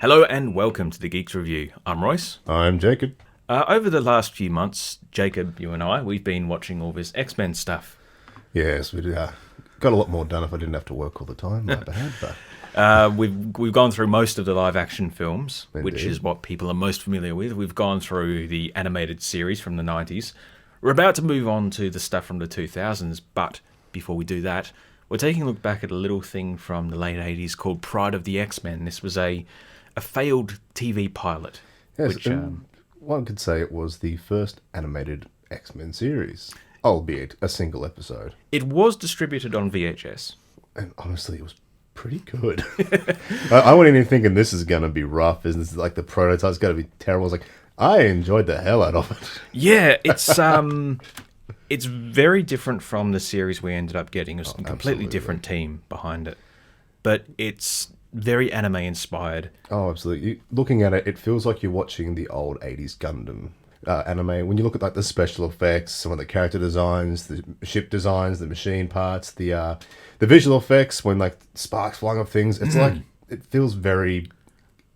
Hello and welcome to the Geeks Review. I'm Royce. I'm Jacob. Over the last few months, Jacob, you and I, we've been watching all this X-Men stuff. Yes, we got a lot more done if I didn't have to work all the time like I had. But We've gone through most of the live-action films, Indeed. which is what people are most familiar with. We've gone through the animated series from the 90s. We're about to move on to the stuff from the 2000s, but before we do that, we're taking a look back at a little thing from the late 80s called Pryde of the X-Men. This was a failed TV pilot. yes, which, one could say it was the first animated X-Men series, albeit a single episode. It was distributed on VHS. And honestly, it was pretty good. I wasn't even thinking this is going to be rough. Isn't this like the prototype's going to be terrible? I was like, I enjoyed the hell out of it. Yeah, it's very different from the series we ended up getting. It's a completely absolutely. different team behind it. But it's very anime inspired. Oh, absolutely. Looking at it, it feels like you're watching the old 80s Gundam anime. When you look at like the special effects, some of the character designs, the ship designs, the machine parts, the visual effects, when like sparks flying off things, it's like, it feels very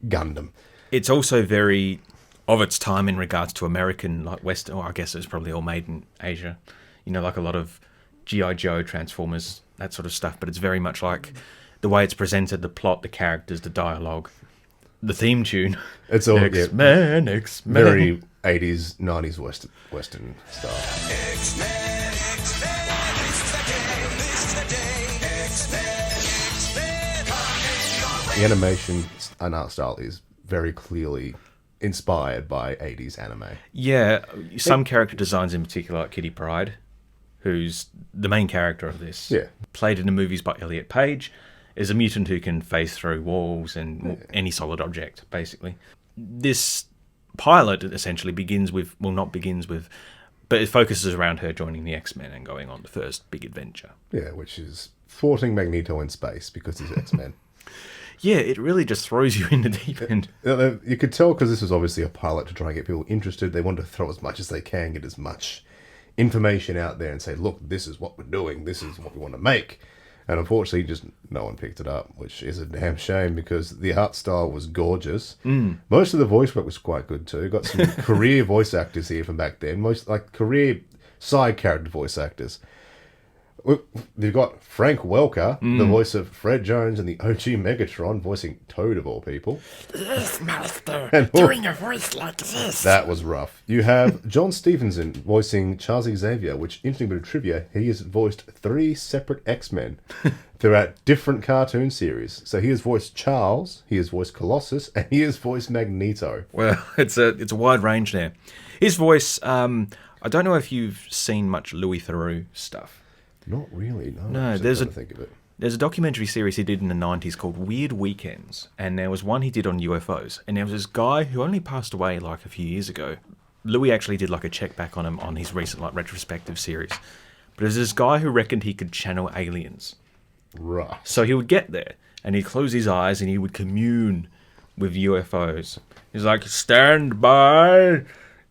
Gundam. It's also very of its time in regards to American, like Western, or I guess it was probably all made in Asia. You know, like a lot of G.I. Joe, Transformers, that sort of stuff. But it's very much like the way it's presented, the plot, the characters, the dialogue, the theme tune. It's all X-Men, X-Men. very 80s, 90s Western style. X-Men, X-Men, this is the day, this is the day. X-Men, X-Men, come in your way. The animation and art style is very clearly inspired by 80s anime. Yeah, some character designs in particular, like Kitty Pryde, who's the main character of this. Yeah. Played in the movies by Elliot Page, is a mutant who can phase through walls and any solid object, basically. This pilot essentially but it focuses around her joining the X-Men and going on the first big adventure. Yeah, which is thwarting Magneto in space because he's X-Men. Yeah, it really just throws you in the deep end. You could tell because this was obviously a pilot to try and get people interested. They wanted to throw as much as they can, get as much information out there and say, look, this is what we're doing, this is what we want to make. And unfortunately, just no one picked it up, which is a damn shame because the art style was gorgeous. Most of the voice work was quite good too. Got some career voice actors here from back then, most like career side character voice actors. They've got Frank Welker, the voice of Fred Jones, and the OG Megatron, voicing Toad of all people. Yes, master, And- doing a voice like this. That was rough. You have John Stevenson voicing Charles Xavier, which, interesting bit of trivia, he has voiced 3 separate X-Men throughout different cartoon series. So he has voiced Charles, he has voiced Colossus, and he has voiced Magneto. Well, it's a wide range there. His voice, I don't know if you've seen much Louis Theroux stuff. Not really, no. No, I'm there's trying to think of it. There's a documentary series he did in the 90s called Weird Weekends, and there was one he did on UFOs, and there was this guy who only passed away like a few years ago. Louis actually did like a check back on him on his recent like retrospective series. But there's this guy who reckoned he could channel aliens. Right. So he would get there, and he'd close his eyes, and he would commune with UFOs. He's like, stand by,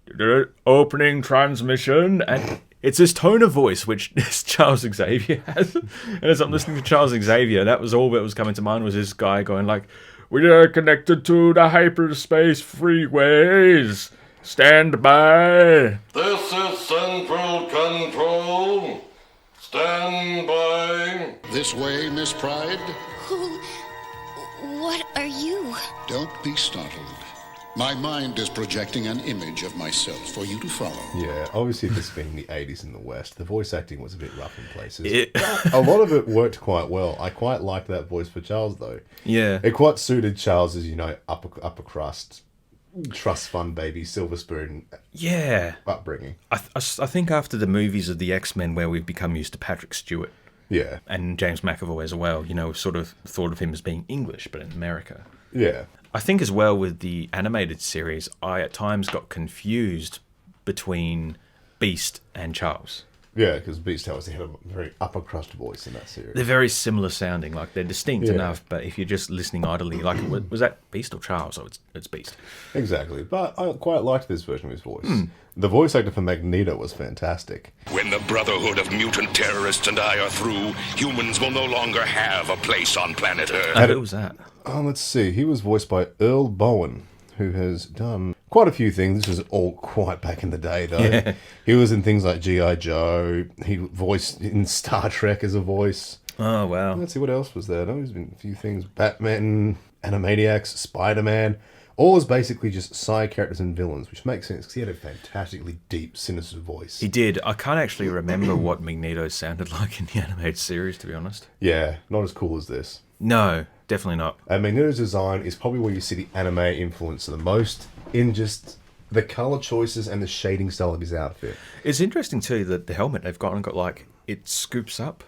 the opening transmission, and it's this tone of voice which Charles Xavier has. And as I'm listening to Charles Xavier, that was all that was coming to mind was this guy going like, we are connected to the hyperspace freeways. Stand by. This is Central Control. Stand by. This way, Miss Pryde. What are you? Don't be startled. My mind is projecting an image of myself for you to follow. Yeah, obviously this being the 80s in the West, the voice acting was a bit rough in places. Yeah. A lot of it worked quite well. I quite liked that voice for Charles, though. Yeah. It quite suited Charles's, upper crust, trust fund baby, silver spoon Yeah. upbringing. I think after the movies of the X-Men where we've become used to Patrick Stewart Yeah. and James McAvoy as well, sort of thought of him as being English, but in America. Yeah. I think as well with the animated series, I at times got confused between Beast and Charles. Yeah, because Beast Towers, they had a very upper crust voice in that series. They're very similar sounding, like they're distinct Yeah. enough, but if you're just listening idly, like, was that Beast or Charles? Oh, it's Beast. Exactly. But I quite liked this version of his voice. The voice actor for Magneto was fantastic. When the Brotherhood of Mutant Terrorists and I are through, humans will no longer have a place on planet Earth. Who was that? Let's see. He was voiced by Earl Bowen, who has done quite a few things. This was all quite back in the day, though. Yeah. He was in things like G.I. Joe. He voiced in Star Trek as a voice. Oh, wow. Let's see, what else was there? No, he's been in a few things. Batman, Animaniacs, Spider-Man. All is basically just side characters and villains, which makes sense because he had a fantastically deep, sinister voice. He did. I can't actually remember what Magneto sounded like in the animated series, to be honest. Yeah, not as cool as this. No, definitely not. And Magneto's design is probably where you see the anime influence the most in just the color choices and the shading style of his outfit. It's interesting, too, that the helmet they've got like, it scoops up,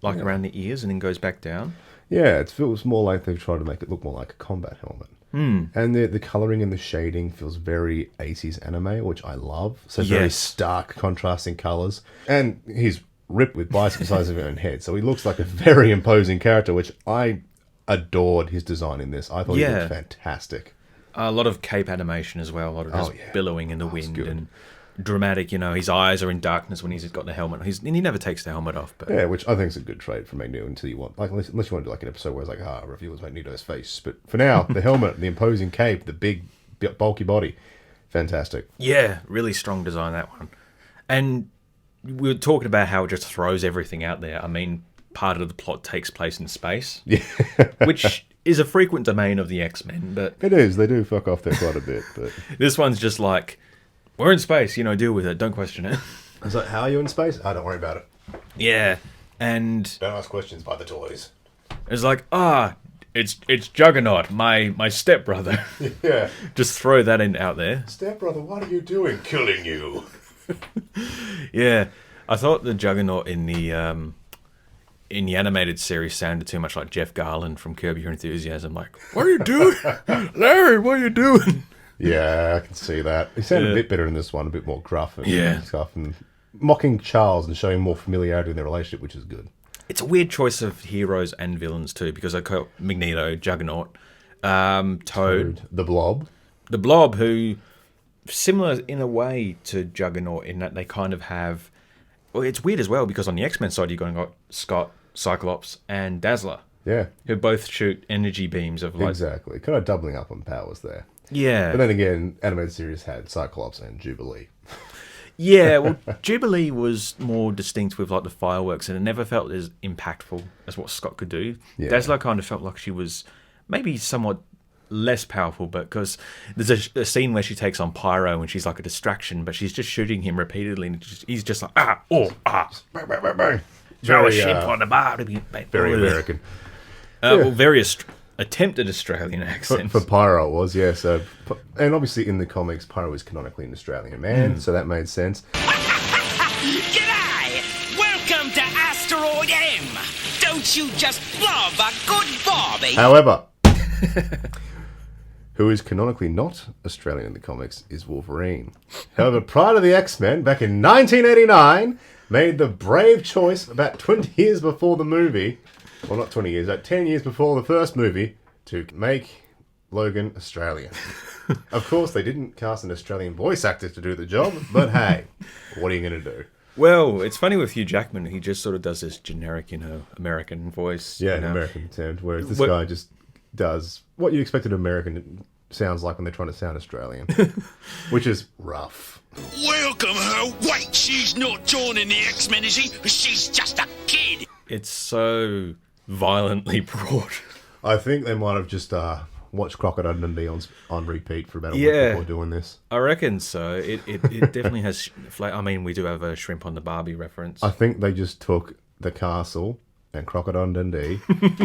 like around the ears and then goes back down. Yeah, it feels more like they've tried to make it look more like a combat helmet. And the colouring and the shading feels very 80s anime, which I love. So very stark, contrasting colours. And he's ripped with biceps the size of his own head. So he looks like a very imposing character, which I adored his design in this. I thought he looked fantastic. A lot of cape animation as well, a lot of just billowing in the wind and dramatic, his eyes are in darkness when he's got the helmet. And he never takes the helmet off. But yeah, which I think is a good trait for Magneto until you want, like, unless you want to do like an episode where it's like, reveals Magneto's face. But for now, the helmet, the imposing cape, the big, bulky body, fantastic. Yeah, really strong design, that one. And we were talking about how it just throws everything out there. I mean, part of the plot takes place in space. Yeah. Which is a frequent domain of the X-Men. But it is. They do fuck off there quite a bit. But this one's just like, we're in space, deal with it. Don't question it. I was like, how are you in space? Don't worry about it. Yeah. And don't ask questions, buy the toys. It's like, it's Juggernaut, my stepbrother. Yeah. Just throw that out there. Stepbrother, what are you doing? Killing you. Yeah. I thought the Juggernaut in the animated series sounded too much like Jeff Garland from Curb Your Enthusiasm. Like, what are you doing? Larry, what are you doing? Yeah, I can see that. He sounded a bit better in this one, a bit more gruff and stuff, and mocking Charles and showing more familiarity in their relationship, which is good. It's a weird choice of heroes and villains too, because I call Magneto, Juggernaut, Toad, the Blob, who similar in a way to Juggernaut in that they kind of have. Well, it's weird as well because on the X-Men side you've got Scott, Cyclops, and Dazzler. Yeah, who both shoot energy beams of light. Exactly, kind of doubling up on powers there. Yeah. But then again, animated series had Cyclops and Jubilee. Yeah, well, Jubilee was more distinct with like the fireworks, and it never felt as impactful as what Scott could do. Yeah. Dazzler kind of felt like she was maybe somewhat less powerful, but because there's a scene where she takes on Pyro and she's like a distraction, but she's just shooting him repeatedly, and he's just like throw a ship on the bar. Very American. Well, very attempted Australian accent. For Pyro it was, yeah. So, and obviously in the comics, Pyro is canonically an Australian man, so that made sense. G'day! Welcome to Asteroid M! Don't you just love a good Barbie? However, who is canonically not Australian in the comics is Wolverine. However, Pryde of the X-Men, back in 1989, made the brave choice about 20 years before the movie. Well, not 20 years, 10 years before the first movie, to make Logan Australian. Of course, they didn't cast an Australian voice actor to do the job, but hey, what are you going to do? Well, it's funny with Hugh Jackman, he just sort of does this generic, American voice. Yeah, an American sound, whereas this guy just does what you expect an American sounds like when they're trying to sound Australian, which is rough. Welcome her. Wait, she's not joining the X-Men, is she? She's just a kid. It's so violently broad. I think they might have just watched Crocodile Dundee on repeat for about a week before doing this. I reckon so. It definitely has. I mean, we do have a shrimp on the Barbie reference. I think they just took the castle and Crocodile Dundee,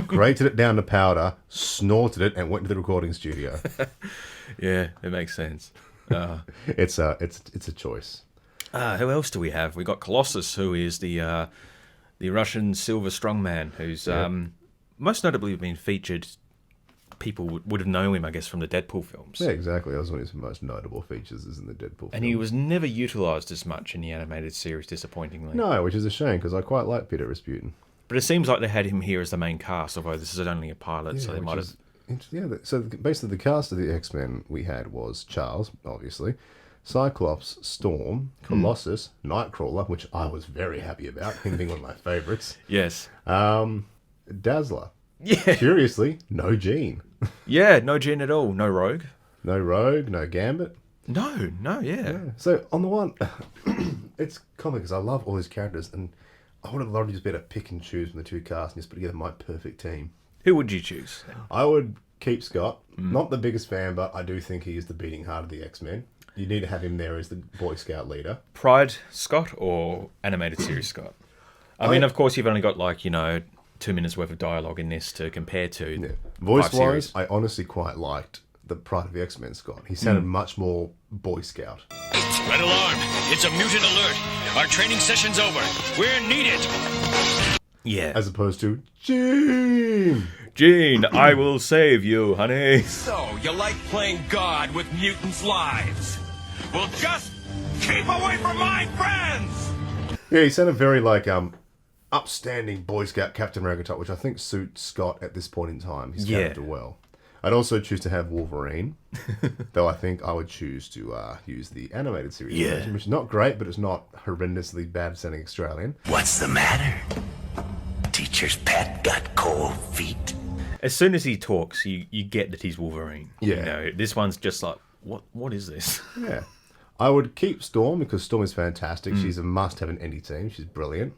grated it down to powder, snorted it, and went to the recording studio. Yeah, it makes sense. It's a choice. Who else do we have? We got Colossus, who is the Russian silver strongman, who's most notably been featured. People would have known him, I guess, from the Deadpool films. Yeah, exactly. That was one of his most notable features, is in the Deadpool films. And he was never utilised as much in the animated series, disappointingly. No, which is a shame, because I quite like Peter Rasputin. But it seems like they had him here as the main cast, although this is only a pilot, so they might have... Yeah, so basically the cast of the X-Men we had was Charles, obviously, Cyclops, Storm, Colossus, Nightcrawler, which I was very happy about, him being one of my favourites. Yes. Dazzler. Yeah. Curiously, no Jean. Yeah, no Jean at all. No Rogue. No Rogue, no Gambit. No, yeah. So, on the one, it's comic because I love all these characters, and I would have loved to just be able to pick and choose from the two casts and just put together my perfect team. Who would you choose? I would keep Scott. Not the biggest fan, but I do think he is the beating heart of the X-Men. You need to have him there as the Boy Scout leader. Pryde Scott or animated series Scott? I mean, of course, you've only got 2 minutes worth of dialogue in this to compare to. Yeah. 5 Voice-wise, series. I honestly quite liked the Pride of the X-Men Scott. He sounded much more Boy Scout. Red alarm. It's a mutant alert. Our training session's over. We're needed. Yeah. As opposed to Jean. Jean, I will save you, honey. So, you like playing God with mutants' lives? Well, just keep away from my friends! Yeah, he sounded very upstanding Boy Scout Captain America type, which I think suits Scott at this point in time. His character well. I'd also choose to have Wolverine, though I think I would choose to use the animated series version, which is not great, but it's not horrendously bad sounding Australian. What's the matter? Teacher's pet got cold feet. As soon as he talks, you get that he's Wolverine. Yeah. You know, this one's just like, what is this? Yeah. I would keep Storm because Storm is fantastic. She's a must-have in any team. She's brilliant.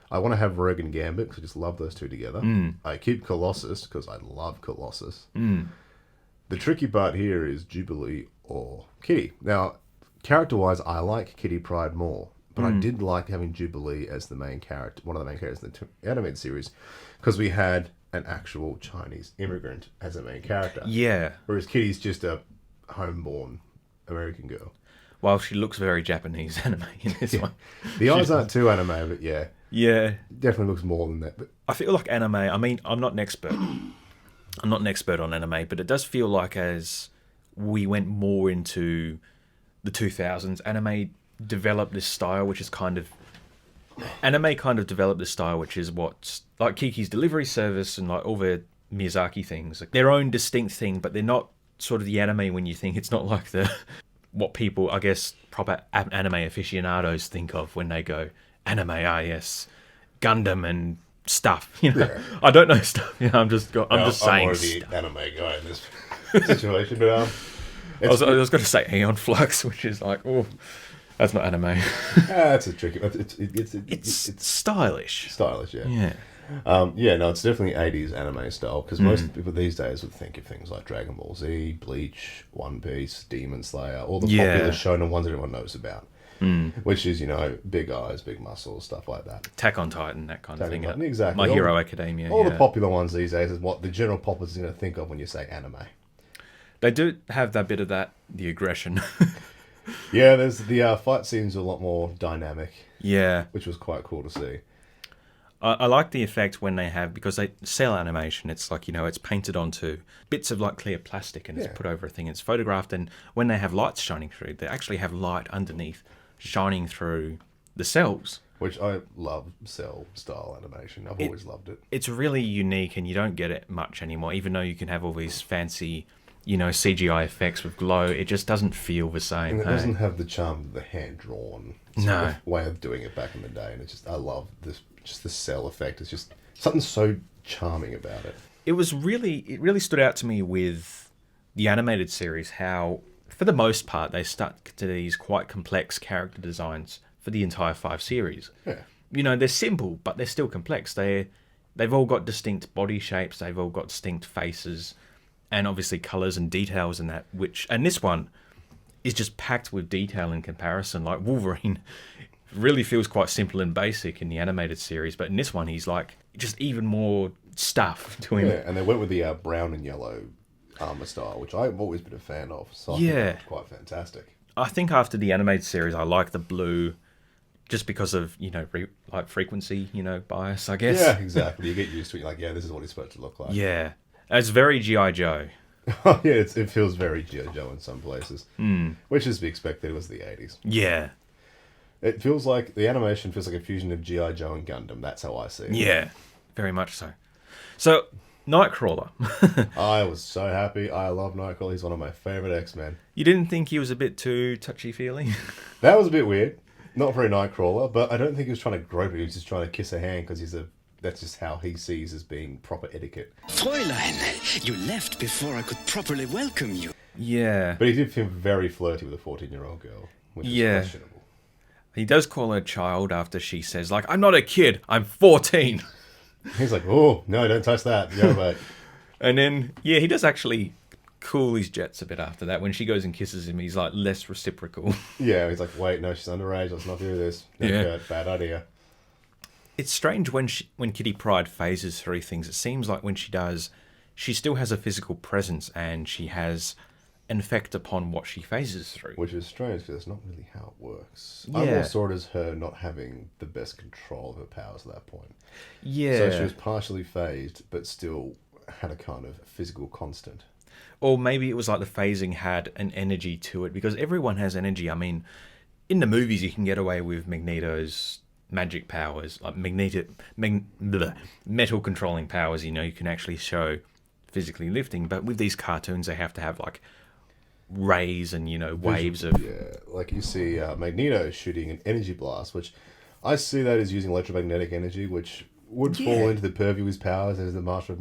I want to have Rogue and Gambit because I just love those two together. I keep Colossus because I love Colossus. The tricky part here is Jubilee or Kitty. Now, character-wise, I like Kitty Pryde more, but I did like having Jubilee as the main character, one of the main characters in the animated series, because we had an actual Chinese immigrant as a main character. Yeah. Whereas Kitty's just a homeborn American girl. Well, she looks very Japanese anime in this one. The eyes aren't too anime, but yeah. Yeah. Definitely looks more than that. But I feel like anime, I mean, I'm not an expert. I'm not an expert on anime, but it does feel like as we went more into the 2000s, anime developed this style, which is anime kind of developed this style, which is what's like Kiki's Delivery Service and like all the Miyazaki things, like their own distinct thing, but they're not sort of the anime when you think it's not like what people, I guess, proper anime aficionados think of when they go anime. Yes, Gundam and stuff. You know, I don't know stuff. You know, I'm just saying. I'm more of the anime guy in this situation, but I was going to say Aeon Flux, which is like, oh, that's not anime. That's a tricky. It's stylish. Stylish, yeah. Yeah. No, it's definitely 80s anime style because most people these days would think of things like Dragon Ball Z, Bleach, One Piece, Demon Slayer, all the popular shonen ones that everyone knows about. Which is, big eyes, big muscles, stuff like that. Attack on Titan, that kind of thing. Exactly. My Hero Academia. All the popular ones these days is what the general populace is going to think of when you say anime. They do have that bit of the aggression. Yeah, there's the fight scenes are a lot more dynamic. Yeah. Which was quite cool to see. I like the effect when they have, because they sell animation, it's like, it's painted onto bits of like clear plastic and it's put over a thing, it's photographed, and when they have lights shining through, they actually have light underneath shining through the cells. Which I love cell style animation. I've always loved it. It's really unique and you don't get it much anymore, even though you can have all these fancy, CGI effects with glow, it just doesn't feel the same. And it doesn't have the charm of the hand-drawn way of doing it back in the day. And it's just, I love this. Just the cell effect. It's just something so charming about it. It really stood out to me with the animated series how, for the most part, they stuck to these quite complex character designs for the entire 5 series. Yeah. They're simple, but they're still complex. They've all got distinct body shapes. They've all got distinct faces, and obviously colors and details and that. And this one is just packed with detail in comparison. Like Wolverine really feels quite simple and basic in the animated series, but in this one he's like just even more stuff to him. Yeah, and they went with the brown and yellow armor style, which I've always been a fan of. So I think that was quite fantastic. I think after the animated series, I like the blue, just because of frequency, bias, I guess. Yeah, exactly. You get used to it. You're like, yeah, this is what he's supposed to look like. Yeah, it's very G.I. Joe. Yeah, it feels very G.I. Joe in some places, which is to be expected. It was the 80s. Yeah. It feels like the animation feels like a fusion of G.I. Joe and Gundam. That's how I see it. Yeah, very much so. So, Nightcrawler. I was so happy. I love Nightcrawler. He's one of my favorite X-Men. You didn't think he was a bit too touchy-feely? That was a bit weird. Not very Nightcrawler, but I don't think he was trying to grope her. He was just trying to kiss her hand because he's a that's just how he sees as being proper etiquette. Fräulein, you left before I could properly welcome you. Yeah. But he did feel very flirty with a 14-year-old girl, which is questionable. He does call her child after she says, like, I'm not a kid, I'm 14. He's like, oh, no, don't touch that. Go away. And then, yeah, he does actually cool his jets a bit after that. When she goes and kisses him, he's like less reciprocal. Yeah, he's like, wait, no, she's underage, let's not do this. No, Kurt, bad idea. It's strange when Kitty Pryde phases through things. It seems like when she does, she still has a physical presence and she has an effect upon what she phases through. Which is strange because that's not really how it works. Yeah. I more saw it as her not having the best control of her powers at that point. Yeah. So she was partially phased, but still had a kind of physical constant. Or maybe it was like the phasing had an energy to it, because everyone has energy. I mean, in the movies you can get away with Magneto's magic powers, like metal controlling powers, you know, you can actually show physically lifting, but with these cartoons they have to have like rays and, you know, waves of... Yeah, like you see Magneto shooting an energy blast, which I see that as using electromagnetic energy, which would fall into the purview of his powers as the master of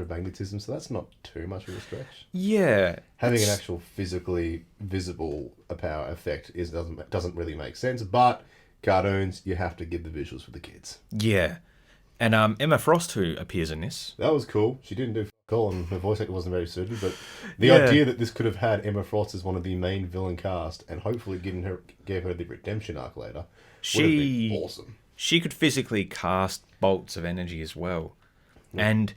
magnetism, so that's not too much of a stretch. Yeah. Having an actual physically visible power effect doesn't really make sense, but cartoons, you have to give the visuals for the kids. Yeah. And Emma Frost, who appears in this... That was cool. She didn't do all, and her voice actor wasn't very suited, but the idea that this could have had Emma Frost as one of the main villain cast, and hopefully gave her the redemption arc later, would have been awesome. She could physically cast bolts of energy as well. Yeah. And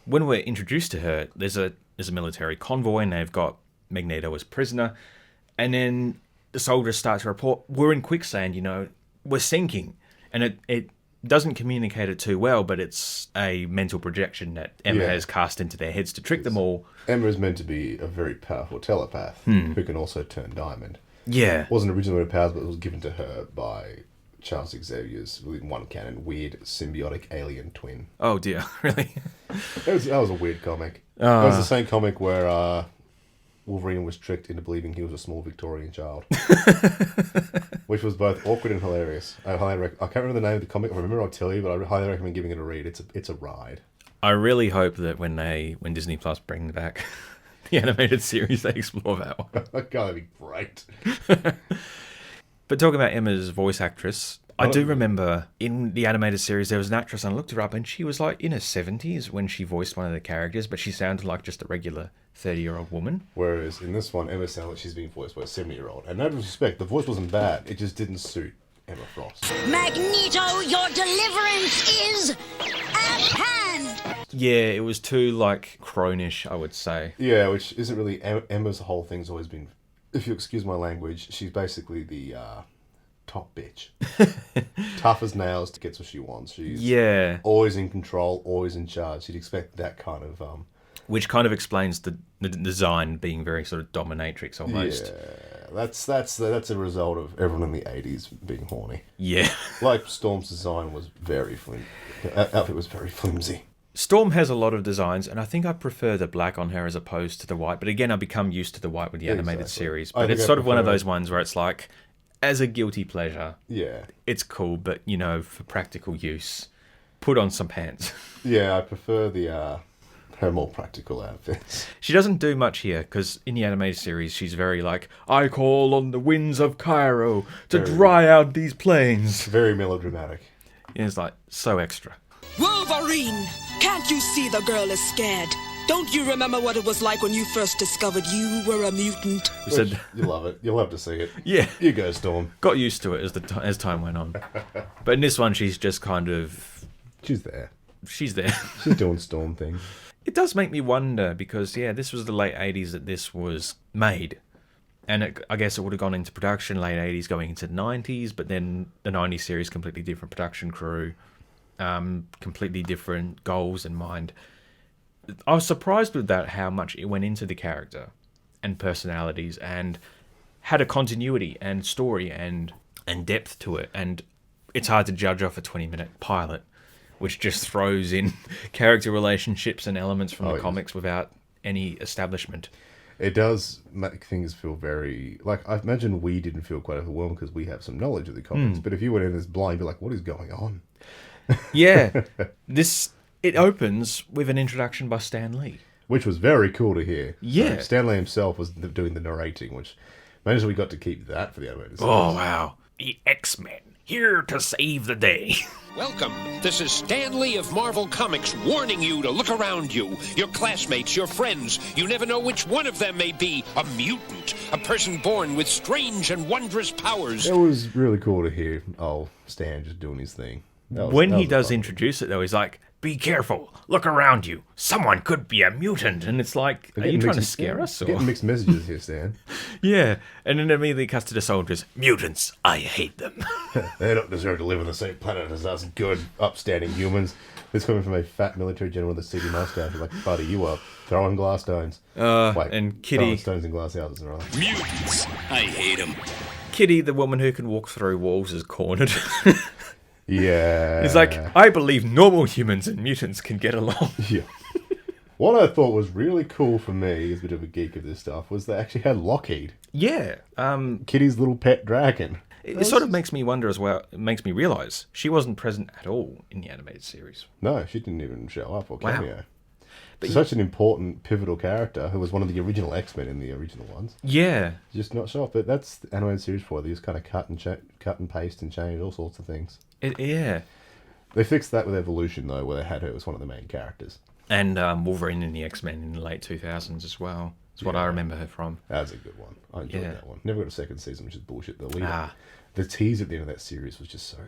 when we're introduced to her, there's a military convoy, and they've got Magneto as prisoner, and then the soldiers start to report, we're in quicksand, you know, we're sinking. And it doesn't communicate it too well, but it's a mental projection that Emma has cast into their heads to trick them all. Emma is meant to be a very powerful telepath who can also turn diamond. Yeah. Wasn't originally her powers, but it was given to her by Charles Xavier's, in one canon, weird symbiotic alien twin. Oh dear, really? That was a weird comic. It was the same comic where Wolverine was tricked into believing he was a small Victorian child. Which was both awkward and hilarious. I can't remember the name of the comic. If I remember, I'll tell you, but I highly recommend giving it a read. It's a ride. I really hope that when Disney Plus brings back the animated series, they explore that one. God, that'd be great. But talking about Emma's voice actress, I do remember in the animated series there was an actress, and I looked her up, and she was like in her 70s when she voiced one of the characters, but she sounded like just a regular 30-year-old woman. Whereas in this one, Emma sounded like she's being voiced by a 70-year-old. And no disrespect, the voice wasn't bad. It just didn't suit Emma Frost. Magneto, your deliverance is at hand! Yeah, it was too, like, cronish, I would say. Yeah, which isn't really... Emma's whole thing's always been... If you excuse my language, she's basically the top bitch. Tough as nails, gets what she wants. She's always in control, always in charge. You'd expect that kind of... Which kind of explains the design being very sort of dominatrix almost. Yeah, that's a result of everyone in the 80s being horny. Yeah. Like Storm's design was very outfit was very flimsy. Storm has a lot of designs, and I think I prefer the black on her as opposed to the white. But again, I've become used to the white with the animated series. But it's sort of one of those ones where it's like, as a guilty pleasure, it's cool, but, you know, for practical use, put on some pants. Yeah, I prefer her more practical outfits. She doesn't do much here, because in the animated series, she's very like, I call on the winds of Cairo to dry out these plains. Very melodramatic. Yeah, it's like, so extra. Wolverine! Can't you see the girl is scared? Don't you remember what it was like when you first discovered you were a mutant? You love it. You'll have to see it. Yeah. You go, Storm. Got used to it as time went on. But in this one, she's just kind of... She's there. She's there. She's doing Storm things. It does make me wonder, because, this was the late 80s that this was made. And I guess it would have gone into production late 80s, going into the 90s, but then the 90s series, completely different production crew, completely different goals in mind. I was surprised with that, how much it went into the character and personalities and had a continuity and story and depth to it. And it's hard to judge off a 20-minute pilot, which just throws in character relationships and elements from the comics without any establishment. It does make things feel very... Like, I imagine we didn't feel quite overwhelmed because we have some knowledge of the comics. But if you went in as blind, you'd be like, what is going on? Yeah. It opens with an introduction by Stan Lee. Which was very cool to hear. Yeah. So Stan Lee himself was doing the narrating, which means we got to keep that for the animated series. Oh, wow. The X-Men, here to save the day. Welcome. This is Stan Lee of Marvel Comics warning you to look around you. Your classmates, your friends. You never know which one of them may be a mutant, a person born with strange and wondrous powers. It was really cool to hear, Stan just doing his thing. When he does introduce it, though, he's like, be careful, look around you. Someone could be a mutant. And it's like, are you trying to scare us? Or? Getting mixed messages here, Stan. Yeah, and then immediately cuts to the soldiers. Mutants, I hate them. They don't deserve to live on the same planet as us good, upstanding humans. This coming from a fat military general with a seedy mustache. Like, buddy, you are throwing glass stones. And Kitty. Throwing stones in glass houses and all that. Mutants, I hate them. Kitty, the woman who can walk through walls, is cornered. Yeah. He's like, I believe normal humans and mutants can get along. Yeah. What I thought was really cool for me, as a bit of a geek of this stuff, was they actually had Lockheed. Yeah. Kitty's little pet dragon. It sort of makes me wonder as well. It makes me realise she wasn't present at all in the animated series. No, she didn't even show up or cameo. Wow. But such an important, pivotal character who was one of the original X-Men in the original ones. Yeah. Just not show up. But that's the animated series for. They just kind of cut and paste and change all sorts of things. Yeah. They fixed that with Evolution, though, where they had her as one of the main characters. And Wolverine in the X-Men in the late 2000s as well. That's what I remember her from. That was a good one. I enjoyed that one. Never got a second season, which is bullshit. The tease at the end of that series was just so...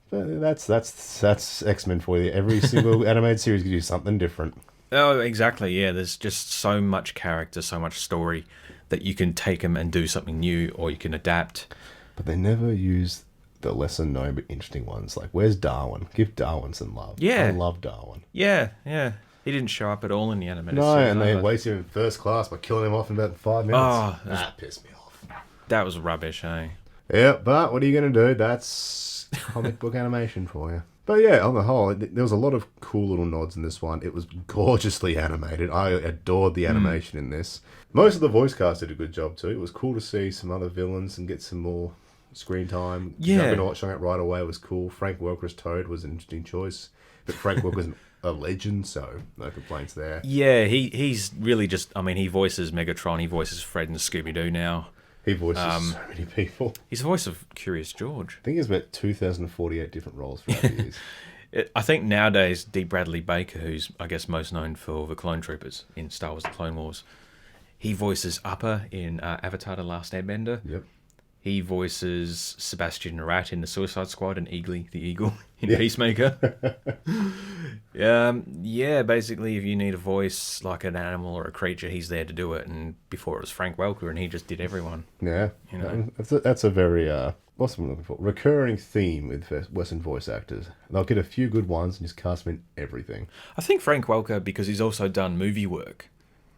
But that's X-Men for you. Every single animated series gives you something different. Oh, exactly, yeah. There's just so much character, so much story that you can take them and do something new, or you can adapt. But they never use the lesser known but interesting ones. Like, where's Darwin? Give Darwin some love. Yeah. I love Darwin. Yeah. He didn't show up at all in the animated No, series. and they wasted him in first class by killing him off in about 5 minutes. Oh, that pissed me off. That was rubbish, eh? Yeah, but what are you going to do? That's comic book animation for you. But yeah, on the whole, there was a lot of cool little nods in this one. It was gorgeously animated. I adored the animation in this. Most of the voice cast did a good job too. It was cool to see some other villains and get some more screen time. Yeah. Juggernaut showing up right away was cool. Frank Welker's Toad was an interesting choice. But Frank Welker's a legend, so no complaints there. Yeah, he's really just... I mean, he voices Megatron, he voices Fred and Scooby-Doo now. He voices so many people. He's the voice of Curious George. I think he has about 2,048 different roles throughout the years. I think nowadays, D. Bradley Baker, who's, I guess, most known for the Clone Troopers in Star Wars The Clone Wars, he voices Appa in Avatar The Last Airbender. Yep. He voices Sebastian Rat in The Suicide Squad and Eagly the Eagle in Peacemaker. Yeah, basically, if you need a voice like an animal or a creature, he's there to do it. And before it was Frank Welker, and he just did everyone. Yeah. You know? That's a very, what's I'm looking for? Recurring theme with Western voice actors. They'll get a few good ones and just cast them in everything. I think Frank Welker, because he's also done movie work,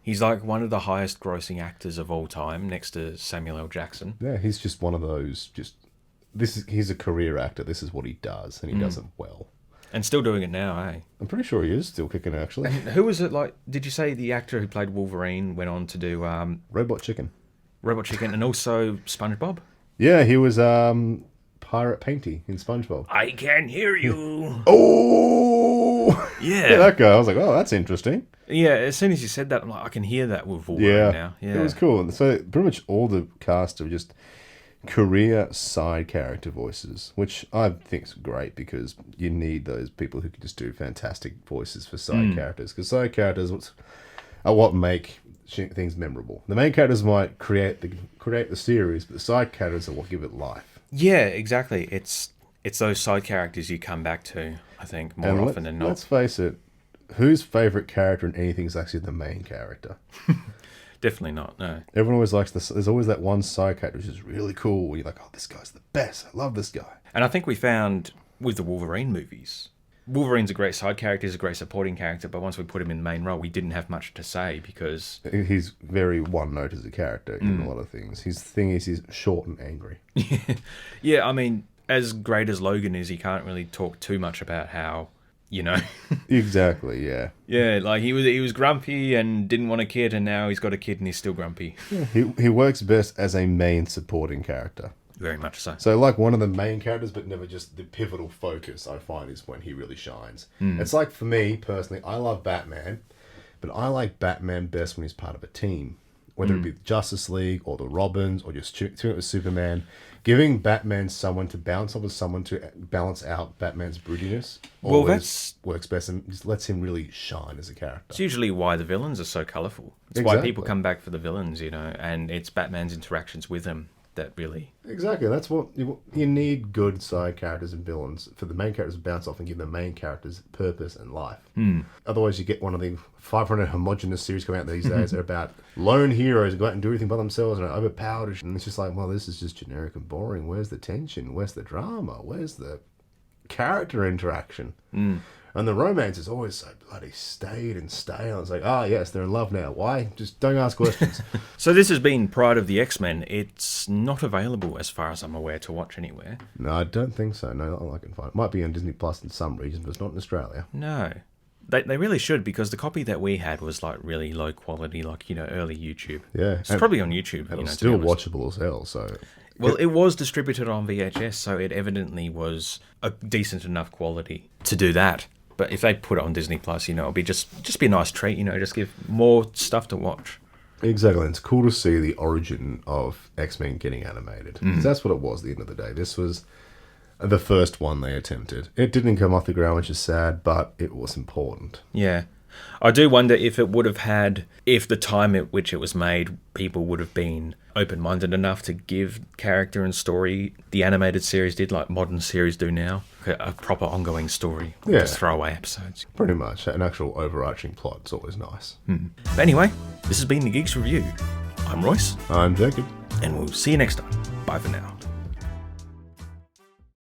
he's like one of the highest grossing actors of all time, next to Samuel L. Jackson. Yeah, he's just one of those, he's a career actor. This is what he does, and he does it well. And still doing it now, eh? I'm pretty sure he is still kicking, actually. And who was it like? Did you say the actor who played Wolverine went on to do Robot Chicken, and also SpongeBob? Yeah, he was Pirate Painty in SpongeBob. I can hear you. Oh! Yeah. That guy. I was like, oh, that's interesting. Yeah, as soon as you said that, I'm like, I can hear that with Wolverine now. Yeah. It was cool. And so pretty much all the cast are just career side character voices, which I think is great because you need those people who can just do fantastic voices for side characters, because side characters are what make things memorable. The main characters might create the series, but the side characters are what give it life. Yeah, exactly. It's those side characters you come back to, I think, more often than not. Let's face it, whose favourite character in anything is actually the main character? Definitely not, no. Everyone always likes this. There's always that one side character which is really cool. You're like, oh, this guy's the best. I love this guy. And I think we found with the Wolverine movies, Wolverine's a great side character, he's a great supporting character, but once we put him in the main role, we didn't have much to say because... He's very one-note as a character in a lot of things. His thing is he's short and angry. Yeah, I mean, as great as Logan is, he can't really talk too much about how... You know, exactly. Yeah. Yeah, like he was grumpy and didn't want a kid, and now he's got a kid and he's still grumpy. Yeah, he works best as a main supporting character. Very much so. So, like, one of the main characters, but never just the pivotal focus, I find, is when he really shines. It's like, for me, personally, I love Batman, but I like Batman best when he's part of a team. Whether it be the Justice League, or the Robins, or just doing it with Superman. Giving Batman someone to bounce off of someone to balance out Batman's broodiness always works best and just lets him really shine as a character. It's usually why the villains are so colourful. It's why people come back for the villains, you know, and it's Batman's interactions with them that really... Exactly. That's what you need. Good side characters and villains for the main characters to bounce off and give the main characters purpose and life. Otherwise, you get one of the 500 homogenous series coming out these days. They're about lone heroes who go out and do everything by themselves and are overpowered. And it's just like, well, this is just generic and boring. Where's the tension? Where's the drama? Where's the character interaction? And the romance is always so bloody staid and stale. It's like, yes, they're in love now. Why? Just don't ask questions. So this has been Pryde of the X-Men. It's not available, as far as I'm aware, to watch anywhere. No, I don't think so. No, not all I can find. It might be on Disney Plus in some regions, but it's not in Australia. No. They really should, because the copy that we had was like really low quality, like, you know, early YouTube. Yeah. It's probably on YouTube. And it's still watchable as hell, so... Well, it was distributed on VHS, so it evidently was a decent enough quality to do that. But if they put it on Disney Plus, you know, it'll be just be a nice treat, you know, just give more stuff to watch. Exactly. It's cool to see the origin of X-Men getting animated. 'Cause that's what it was at the end of the day. This was the first one they attempted. It didn't come off the ground, which is sad, but it was important. Yeah. I do wonder if it would have had, if the time at which it was made, people would have been open-minded enough to give character and story the animated series did, like modern series do now. A proper ongoing story. Yeah. Just throwaway episodes. Pretty much. An actual overarching plot is always nice. But anyway, this has been the Geeks Review. I'm Royce. I'm Jacob. And we'll see you next time. Bye for now.